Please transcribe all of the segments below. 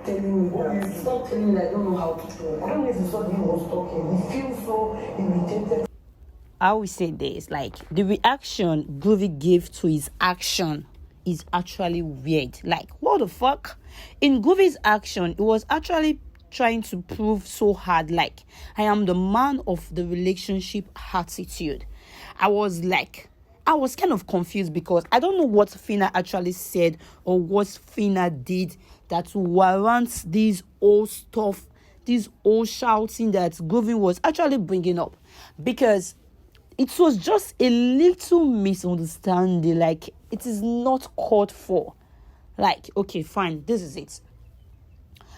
telling me that. Stop telling me that I don't know how to talk. I don't know if you saw the way he was talking. He feels so irritated. I will say this, like, the reaction Groovy gave to his action is actually weird. Like, what the fuck? In Groovy's action, it was actually trying to prove so hard, like, I am the man of the relationship attitude. I was kind of confused because I don't know what PHYNA actually said or what PHYNA did that warrants this old stuff, this old shouting that Groovy was actually bringing up. Because it was just a little misunderstanding. Like, it is not called for. Like, okay, fine, this is it.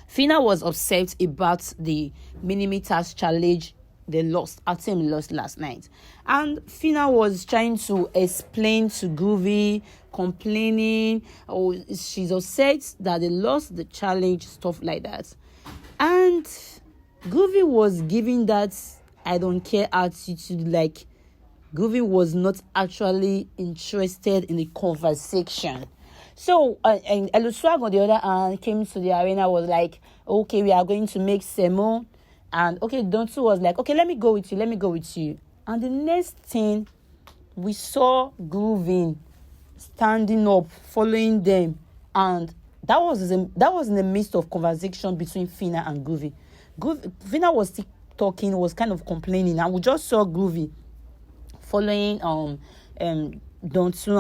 PHYNA was upset about the millimeters challenge they lost. Our team lost last night. And PHYNA was trying to explain to Groovy, complaining, oh, she's upset that they lost the challenge, stuff like that. And Groovy was giving that I don't care attitude, like Groovy was not actually interested in the conversation. So, and Eluswag on the other hand came to the arena, was like, okay, we are going to make Semo. And okay, Dontu was like, okay, let me go with you. And the next thing, we saw Groovy standing up, following them. And that was in the midst of conversation between PHYNA and Groovy. PHYNA was still talking, was kind of complaining. And we just saw Groovy following Dontu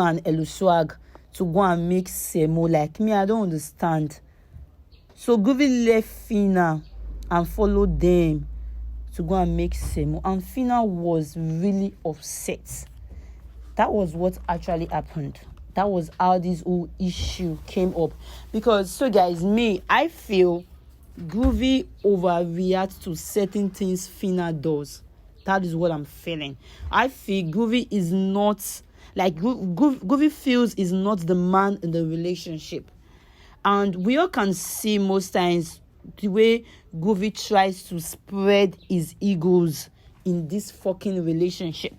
and Eluswag to go and make Semo. Like, me, I don't understand. So Groovy left PHYNA and followed them to go and make Semo. And PHYNA was really upset. That was what actually happened. That was how this whole issue came up. Because, so guys, I feel Groovy overreacts to certain things PHYNA does. That is what I'm feeling. I feel Groovy is not, like, Groovy feels is not the man in the relationship. And we all can see most times the way Groovy tries to spread his egos in this fucking relationship.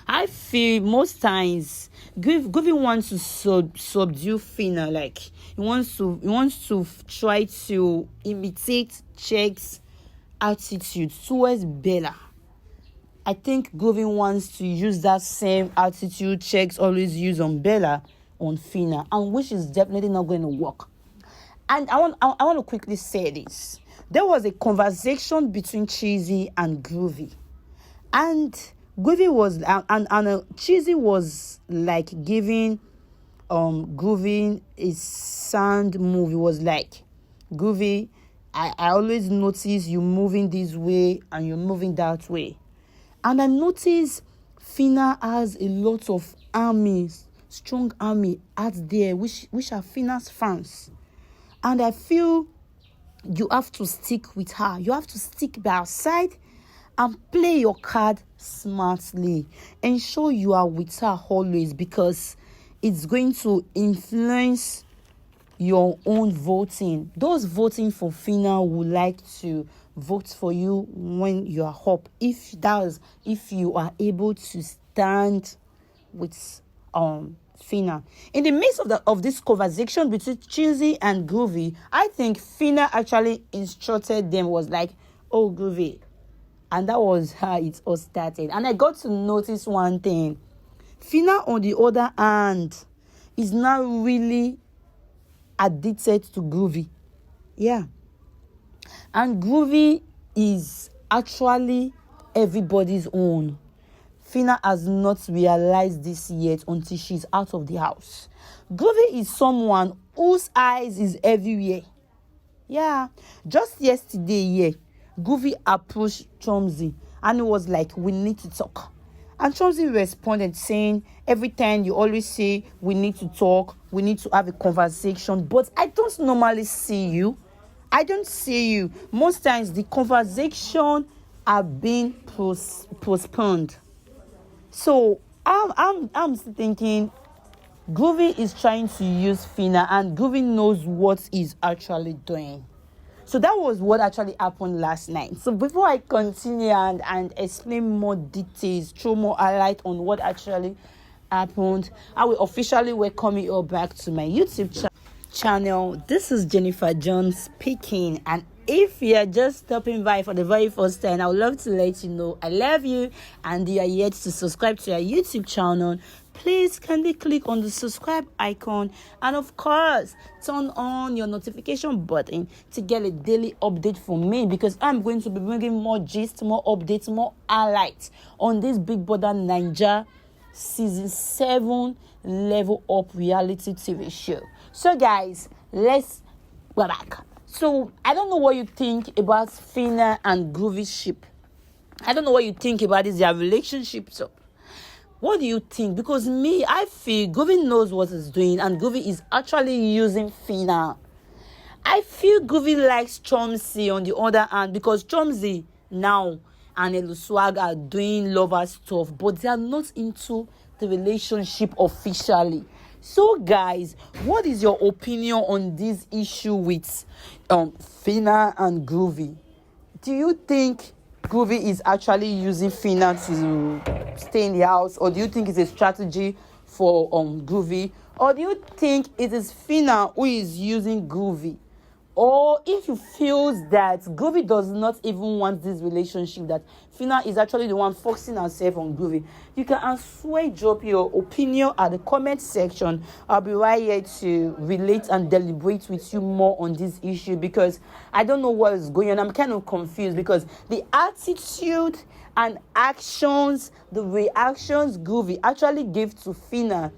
I feel most times Groovy wants to subdue PHYNA. Like, he wants to try to imitate Check's attitude towards Bella. I think Groovy wants to use that same attitude Check's always use on Bella on PHYNA, and which is definitely not going to work. And I want to quickly say this. There was a conversation between Cheesy and Groovy. And Groovy was Cheesy was like giving Groovy a sound move. It was like, Groovy, I always notice you moving this way and you're moving that way. And I notice PHYNA has a lot of armies, strong army out there, which are PHYNA's fans. And I feel you have to stick with her. You have to stick by her side and play your card smartly. Ensure you are with her always, because it's going to influence your own voting. Those voting for PHYNA would like to vote for you when you are up. If you are able to stand with PHYNA. In the midst of this conversation between Cheesy and Groovy, I think PHYNA actually instructed them, was like, oh, Groovy. And that was how it all started. And I got to notice one thing. PHYNA, on the other hand, is now really addicted to Groovy. Yeah. And Groovy is actually everybody's own. PHYNA has not realized this yet until she's out of the house. Groovy is someone whose eyes is everywhere. Yeah. Just yesterday, Groovy approached Chomzy and it was like, we need to talk. And Chomzy responded saying, every time you always say, we need to talk, we need to have a conversation, but I don't normally see you. I don't see you. Most times the conversation are being postponed. So I'm thinking Groovy is trying to use PHYNA, and Groovy knows what he's actually doing. So that was what actually happened last night. So before I continue and explain more details, throw more light on what actually happened, I will officially welcome you all back to my YouTube channel. channel. This is Jennifer John speaking, and if you are just stopping by for the very first time, I would love to let you know I love you, and you are yet to subscribe to our YouTube channel. Please kindly click on the subscribe icon, and of course turn on your notification button to get a daily update from me, because I'm going to be bringing more gist, more updates, more highlights on this Big Brother Naija season 7 level up reality TV show. So guys, let's go back. So I don't know what you think about PHYNA and Groovy's ship. I don't know what you think about their relationship. So what do you think? Because me, I feel Groovy knows what he's doing, and Groovy is actually using PHYNA. I feel Groovy likes Chomsy on the other hand, because Chomsy now and Eluswag are doing lover stuff, but they are not into the relationship officially. So guys, what is your opinion on this issue with PHYNA and Groovy? Do you think Groovy is actually using PHYNA to stay in the house, or do you think it's a strategy for Groovy, or do you think it is PHYNA who is using Groovy? Or if you feel that Groovy does not even want this relationship, that PHYNA is actually the one focusing herself on Groovy, you can as well drop your opinion at the comment section. I'll be right here to relate and deliberate with you more on this issue, because I don't know what is going on. I'm kind of confused, because the attitude and actions, the reactions Groovy actually gave to PHYNA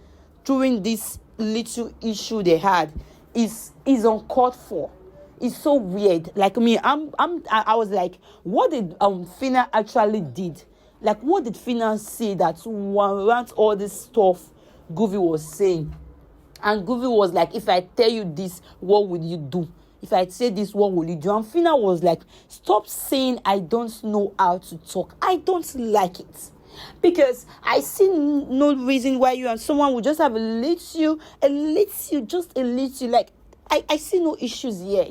during this little issue they had is uncalled for. It's so weird. Like me, I was like, what did PHYNA actually did? Like, what did PHYNA say that warrant all this stuff Groovy was saying? And Groovy was like, if I tell you this, what will you do? If I say this, what will you do? And PHYNA was like, stop saying I don't know how to talk. I don't like it. Because I see no reason why you and someone would just have a little, like, I see no issues here.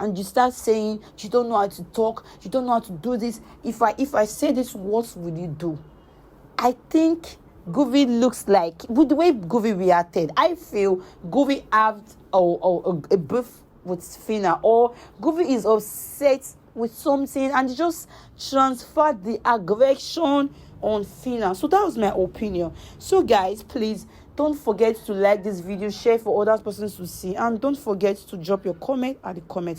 And you start saying you don't know how to talk, you don't know how to do this. If I say this, what will you do? I think Groovy looks like, with the way Groovy reacted, I feel Groovy had a beef with PHYNA, or Groovy is upset with something and just transferred the aggression on PHYNA. So that was my opinion. So guys, please don't forget to like this video, share for other persons to see, and don't forget to drop your comment at the comment